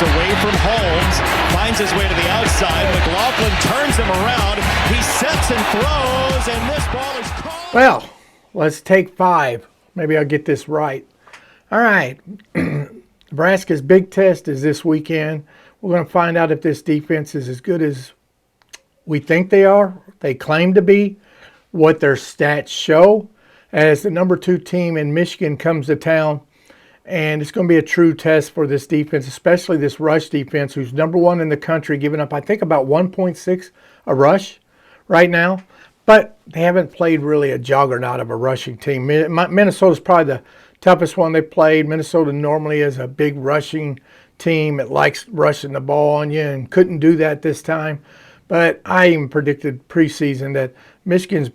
Gets away from Holmes, finds his way to the outside. McLaughlin turns him around. He sets and throws, and this ball is caught. Well, let's take 5. Maybe I'll get this right. All right. Nebraska's big test is this weekend. We're going to find out if this defense is as good as we think they are, they claim to be, what their stats show, as the number 2 team in Michigan comes to town. And it's going to be a true test for this defense, especially this rush defense, who's number 1 in the country, giving up, I think, about 1.6 a rush right now. But they haven't played really a juggernaut of a rushing team. Minnesota's probably the toughest one they played. Minnesota normally is a big rushing team. It likes rushing the ball on you and couldn't do that this time. But I even predicted preseason that Minnesota's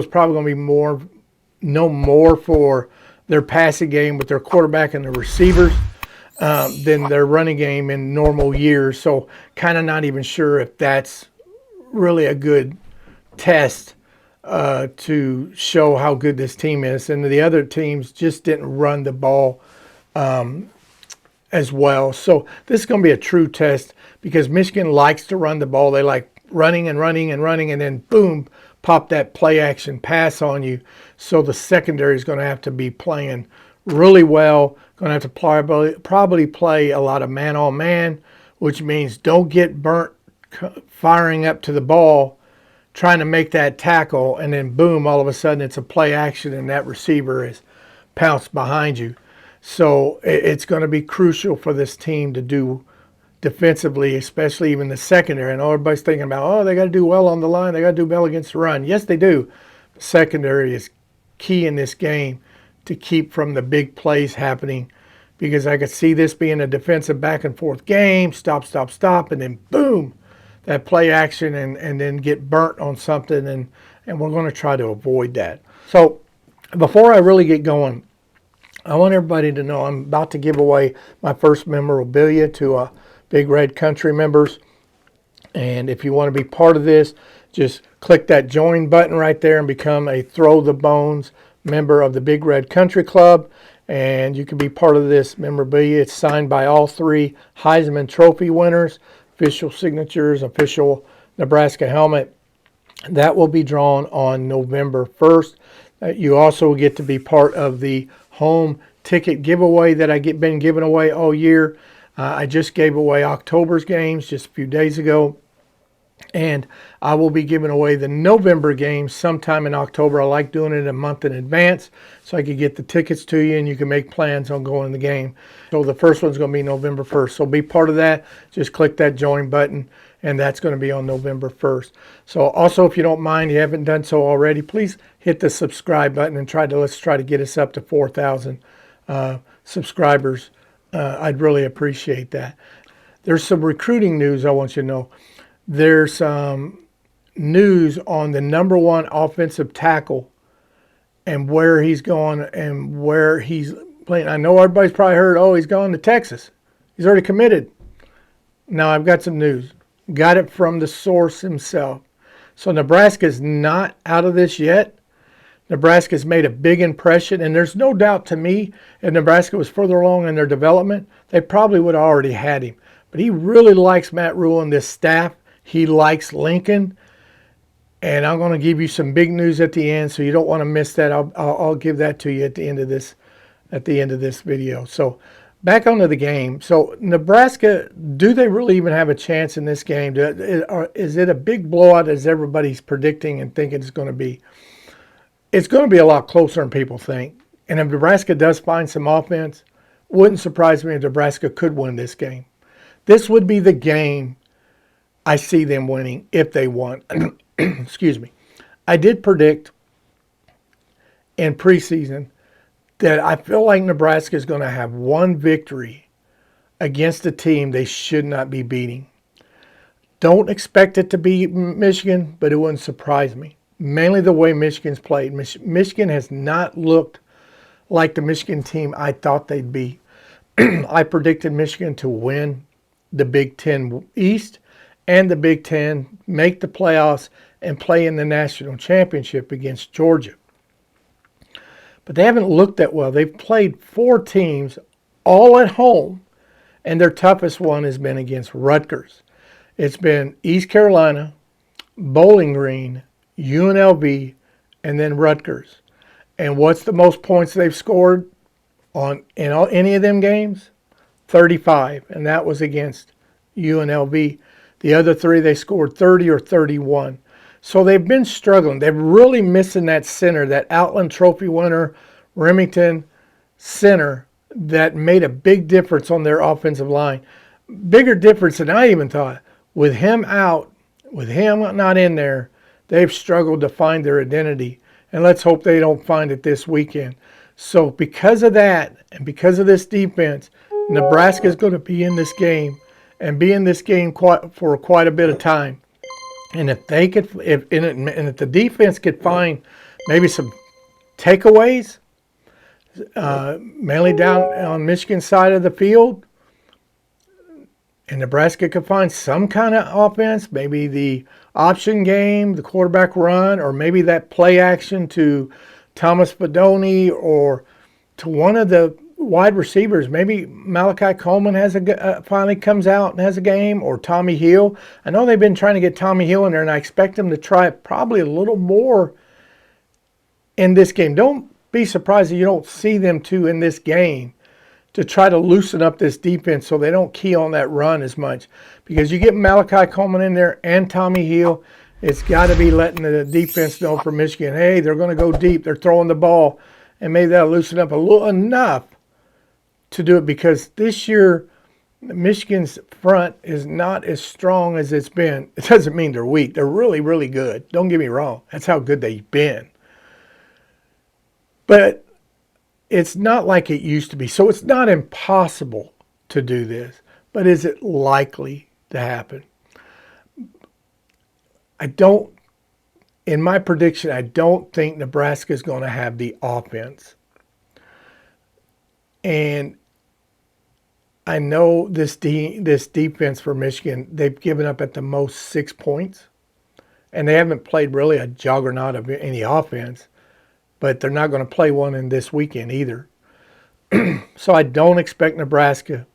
probably going to be no more for their passing game with their quarterback and the receivers than their running game in normal years. So kind of not even sure if that's really a good test to show how good this team is. And the other teams just didn't run the ball as well. So this is going to be a true test because Michigan likes to run the ball. They like running and running and running, and then boom, pop that play action pass on you. So the secondary is going to have to be playing really well. Going to have to probably play a lot of man-on-man, which means don't get burnt firing up to the ball, trying to make that tackle, and then boom, all of a sudden it's a play action and that receiver is pounced behind you. So it's going to be crucial for this team to do defensively, especially even the secondary. And everybody's thinking about, oh, they got to do well on the line. They got to do well against the run. Yes, they do. The secondary is key in this game to keep from the big plays happening, because I could see this being a defensive back and forth game, stop, and then boom, that play action and then get burnt on something, and we're going to try to avoid that. So before I really get going, I want everybody to know I'm about to give away my first memorabilia to Big Red Country members. And if you want to be part of this, just click that join button right there and become a Throw the Bones member of the Big Red Country Club. And you can be part of this memorabilia. It's signed by all 3 Heisman Trophy winners, official signatures, official Nebraska helmet. That will be drawn on November 1st. You also get to be part of the home ticket giveaway that I've been giving away all year. I just gave away October's games just a few days ago. And I will be giving away the November games sometime in October. I like doing it a month in advance so I can get the tickets to you and you can make plans on going to the game. So the first one's going to be November 1st. So be part of that. Just click that join button, and that's going to be on November 1st. So also, if you don't mind, you haven't done so already, please hit the subscribe button and let's try to get us up to 4,000 subscribers. I'd really appreciate that. There's some recruiting news I want you to know. There's news on the number 1 offensive tackle and where he's going and where he's playing. I know everybody's probably heard, oh, he's gone to Texas. He's already committed. Now I've got some news. Got it from the source himself. So Nebraska's not out of this yet. Nebraska's made a big impression, and there's no doubt to me if Nebraska was further along in their development, they probably would have already had him. But he really likes Matt Rule and this staff. He likes Lincoln, and I'm going to give you some big news at the end, so you don't want to miss that. I'll give that to you at the end of this video. So back onto the game. So Nebraska, do they really even have a chance in this game? Is it a big blowout as everybody's predicting and thinking it's going to be? It's going to be a lot closer than people think. And if Nebraska does find some offense, wouldn't surprise me if Nebraska could win this game. This would be the game I see them winning if they won. Excuse me. I did predict in preseason that I feel like Nebraska is going to have one victory against a team they should not be beating. Don't expect it to be Michigan, but it wouldn't surprise me. Mainly the way Michigan's played. Michigan has not looked like the Michigan team I thought they'd be. I predicted Michigan to win the Big Ten East and the Big Ten, make the playoffs, and play in the national championship against Georgia. But they haven't looked that well. They've played 4 teams all at home, And their toughest one has been against Rutgers. It's been East Carolina, Bowling Green, UNLV, and then Rutgers. And what's the most points they've scored in any of them games? 35, and that was against UNLV. The other three, they scored 30 or 31. So they've been struggling. They're really missing that center, that Outland Trophy winner, Remington center, that made a big difference on their offensive line. Bigger difference than I even thought. With him out, with him not in there, they've struggled to find their identity. And let's hope they don't find it this weekend. So because of that, and because of this defense, Nebraska is going to be in this game, and be in this game for quite a bit of time. And if they could, if the defense could find maybe some takeaways, mainly down on Michigan's side of the field, and Nebraska could find some kind of offense, maybe the option game, the quarterback run, or maybe that play action to Thomas Fedoni or to one of the wide receivers. Maybe Malachi Coleman finally comes out and has a game, or Tommy Hill. I know they've been trying to get Tommy Hill in there, and I expect them to try it probably a little more in this game. Don't be surprised if you don't see them two in this game to try to loosen up this defense so they don't key on that run as much. Because you get Malachi Coleman in there and Tommy Hill, it's got to be letting the defense know for Michigan, hey, they're going to go deep, they're throwing the ball, and maybe that'll loosen up a little enough to do it, because this year Michigan's front is not as strong as it's been. It doesn't mean they're weak. They're really, really good. Don't get me wrong. That's how good they've been. But it's not like it used to be. So it's not impossible to do this. But is it likely to happen? In my prediction, I don't think Nebraska is going to have the offense. And I know this defense for Michigan, they've given up at the most 6 points. And they haven't played really a juggernaut of any offense. But they're not going to play one in this weekend either. So I don't expect Nebraska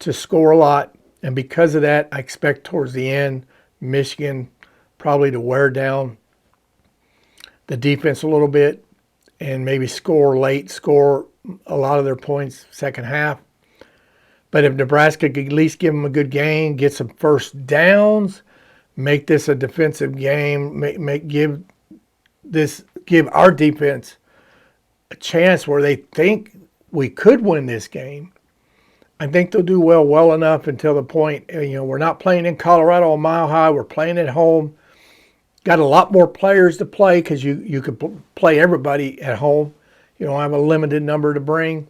to score a lot. And because of that, I expect towards the end, Michigan probably to wear down the defense a little bit and maybe score a lot of their points second half. But if Nebraska could at least give them a good game, get some first downs, make this a defensive game, give our defense a chance where they think we could win this game, I think they'll do well enough until the point, we're not playing in Colorado on Mile High, we're playing at home. Got a lot more players to play because you could play everybody at home. You don't have a limited number to bring.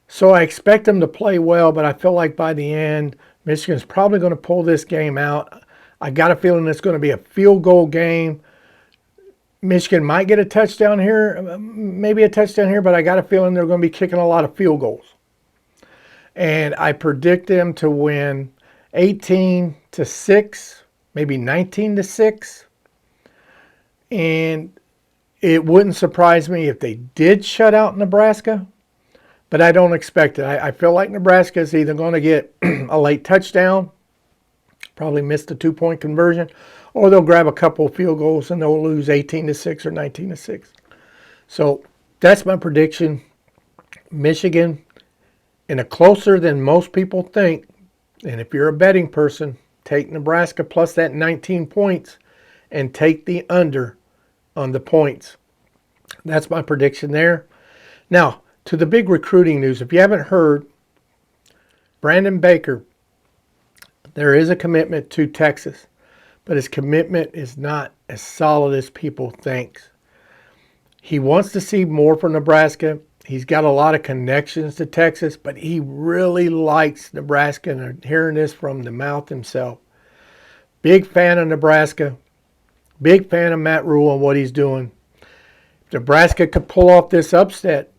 So I expect them to play well, but I feel like by the end, Michigan's probably going to pull this game out. I got a feeling it's going to be a field goal game. Michigan might get a touchdown here, maybe a touchdown here, but I got a feeling they're going to be kicking a lot of field goals. And I predict them to win 18-6, maybe 19-6. And it wouldn't surprise me if they did shut out Nebraska, but I don't expect it. I feel like Nebraska is either going to get a late touchdown, probably missed a 2-point conversion, or they'll grab a couple of field goals and they'll lose 18-6 or 19-6. So that's my prediction. Michigan, in a closer than most people think, and if you're a betting person, take Nebraska plus that 19 points and take the under on the points. That's my prediction there. Now, to the big recruiting news. If you haven't heard, Brandon Baker, there is a commitment to Texas, but his commitment is not as solid as people think. He wants to see more from Nebraska. He's got a lot of connections to Texas, but he really likes Nebraska, and I'm hearing this from the mouth himself. Big fan of Nebraska. Big fan of Matt Rule and what he's doing. If Nebraska could pull off this upset,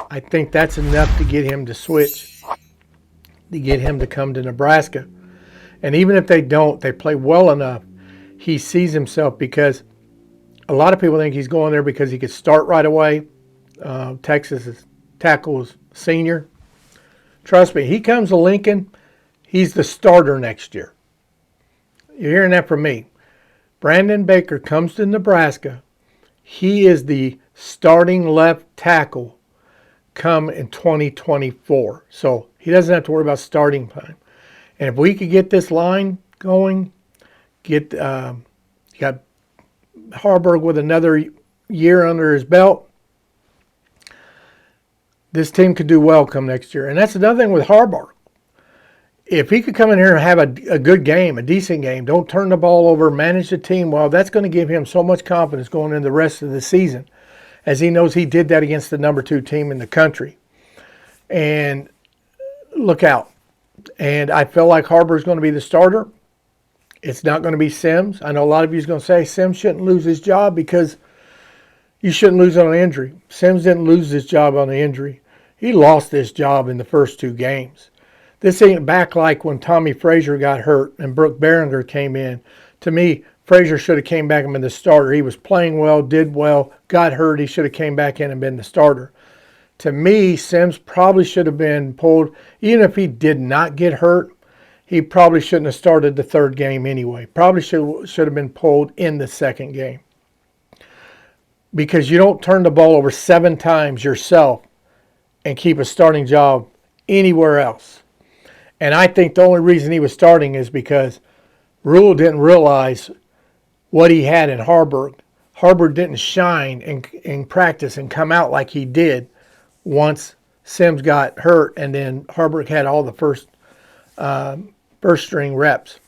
I think that's enough to get him to switch, to get him to come to Nebraska. And even if they don't, they play well enough, he sees himself, because a lot of people think he's going there because he could start right away. Texas's tackle is senior. Trust me, he comes to Lincoln, he's the starter next year. You're hearing that from me. Brandon Baker comes to Nebraska. He is the starting left tackle come in 2024. So he doesn't have to worry about starting time. And if we could get this line going, you got Harburg with another year under his belt, this team could do well come next year. And that's another thing with Harburg. If he could come in here and have a good game, a decent game, don't turn the ball over, manage the team well, that's going to give him so much confidence going into the rest of the season, as he knows he did that against the number 2 team in the country. And look out. And I feel like Harburg's going to be the starter. It's not going to be Sims. I know a lot of you is going to say Sims shouldn't lose his job because you shouldn't lose on an injury. Sims didn't lose his job on an injury. He lost his job in the first 2 games. This ain't back like when Tommy Frazier got hurt and Brooke Behringer came in. To me, Frazier should have came back and been the starter. He was playing well, did well, got hurt. He should have came back in and been the starter. To me, Sims probably should have been pulled. Even if he did not get hurt, he probably shouldn't have started the 3rd game anyway. Probably should have been pulled in the 2nd game. Because you don't turn the ball over 7 times yourself and keep a starting job anywhere else. And I think the only reason he was starting is because Rule didn't realize what he had in Harburg. Harburg didn't shine in practice and come out like he did once Sims got hurt, and then Harburg had all the first string reps.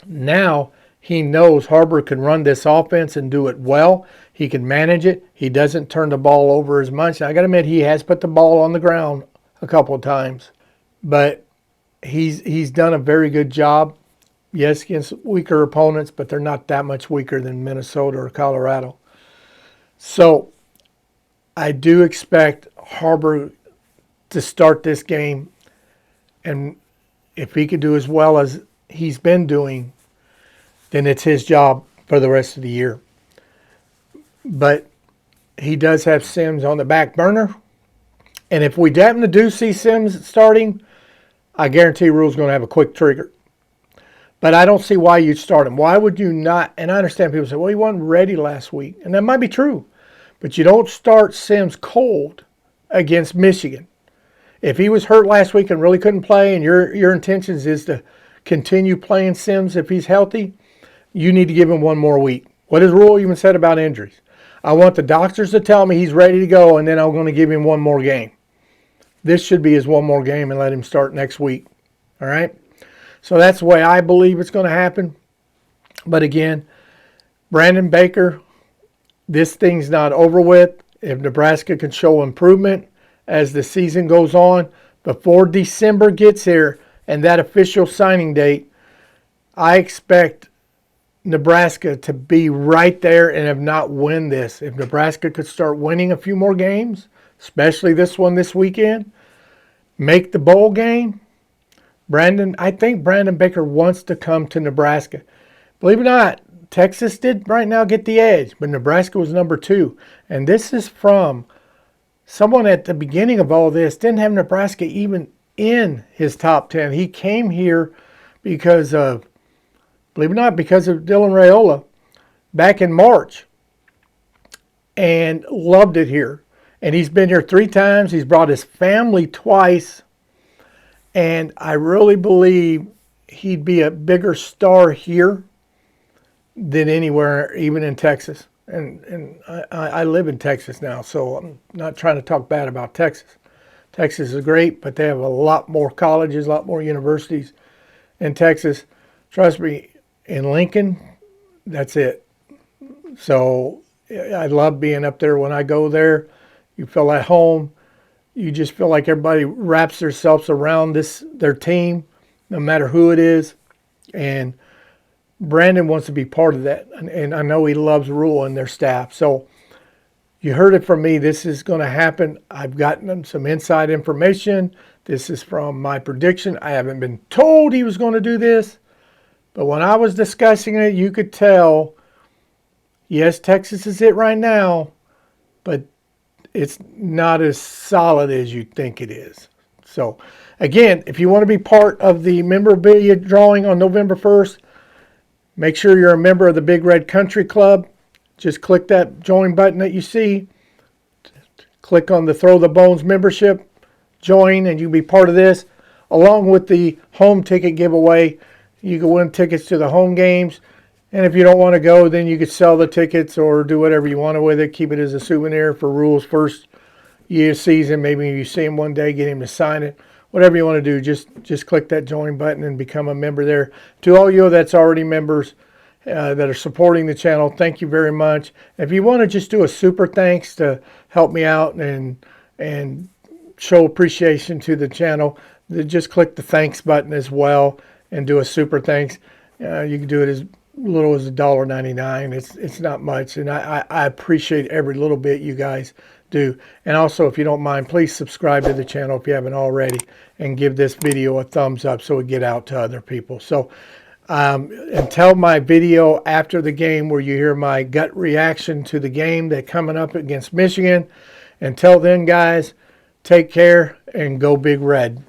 Now he knows Harburg can run this offense and do it well. He can manage it. He doesn't turn the ball over as much. I got to admit, he has put the ball on the ground a couple of times, but he's done a very good job. Yes, against weaker opponents, but they're not that much weaker than Minnesota or Colorado. So I do expect Harburg to start this game, and if he could do as well as he's been doing, then it's his job for the rest of the year. But he does have Sims on the back burner, and if we happen to do see Sims starting, I guarantee Rule's going to have a quick trigger. But I don't see why you'd start him. Why would you not? And I understand people say, well, he wasn't ready last week. And that might be true. But you don't start Sims cold against Michigan. If he was hurt last week and really couldn't play, and your intentions is to continue playing Sims if he's healthy, you need to give him one more week. What does Rule even said about injuries? I want the doctors to tell me he's ready to go, and then I'm going to give him one more game. This should be his one more game and let him start next week. All right? So that's the way I believe it's going to happen. But again, Brandon Baker, this thing's not over with. If Nebraska can show improvement as the season goes on, before December gets here and that official signing date, I expect Nebraska to be right there and if not win this. If Nebraska could start winning a few more games, especially this one this weekend, make the bowl game, I think Brandon Baker wants to come to Nebraska. Believe it or not, Texas did right now get the edge, but Nebraska was number 2. And this is from someone at the beginning of all this didn't have Nebraska even in his top 10. He came here because of, believe it or not, because of Dylan Raiola back in March and loved it here. And he's been here 3 times. He's brought his family twice. And I really believe he'd be a bigger star here than anywhere, even in Texas. And I live in Texas now, so I'm not trying to talk bad about Texas. Texas is great, but they have a lot more colleges, a lot more universities in Texas. Trust me, in Lincoln, that's it. So I love being up there. When I go there, you feel at home. You just feel like everybody wraps themselves around their team, no matter who it is. And Brandon wants to be part of that. And I know he loves Rule and their staff. So you heard it from me. This is going to happen. I've gotten some inside information. This is from my prediction. I haven't been told he was going to do this. But when I was discussing it, you could tell, yes, Texas is it right now, but it's not as solid as you think it is. So again, if you want to be part of the memorabilia drawing on November 1st, make sure you're a member of the Big Red Country Club. Just click that join button that you see. Click on the Throw the Bones membership. Join and you can be part of this. Along with the home ticket giveaway, you can win tickets to the home games. And if you don't want to go, then you could sell the tickets or do whatever you want with it. Keep it as a souvenir for Rule's first year season. Maybe you see him one day, get him to sign it. Whatever you want to do, just click that join button and become a member there. To all you that's already members that are supporting the channel, thank you very much. If you want to just do a super thanks to help me out and show appreciation to the channel, then just click the thanks button as well and do a super thanks. You can do it as little as $1.99. It's not much, and I appreciate every little bit you guys do. And also, if you don't mind, please subscribe to the channel if you haven't already, and give this video a thumbs up so it get out to other people. So until my video after the game where you hear my gut reaction to the game that's coming up against Michigan, until then guys, take care and go Big Red.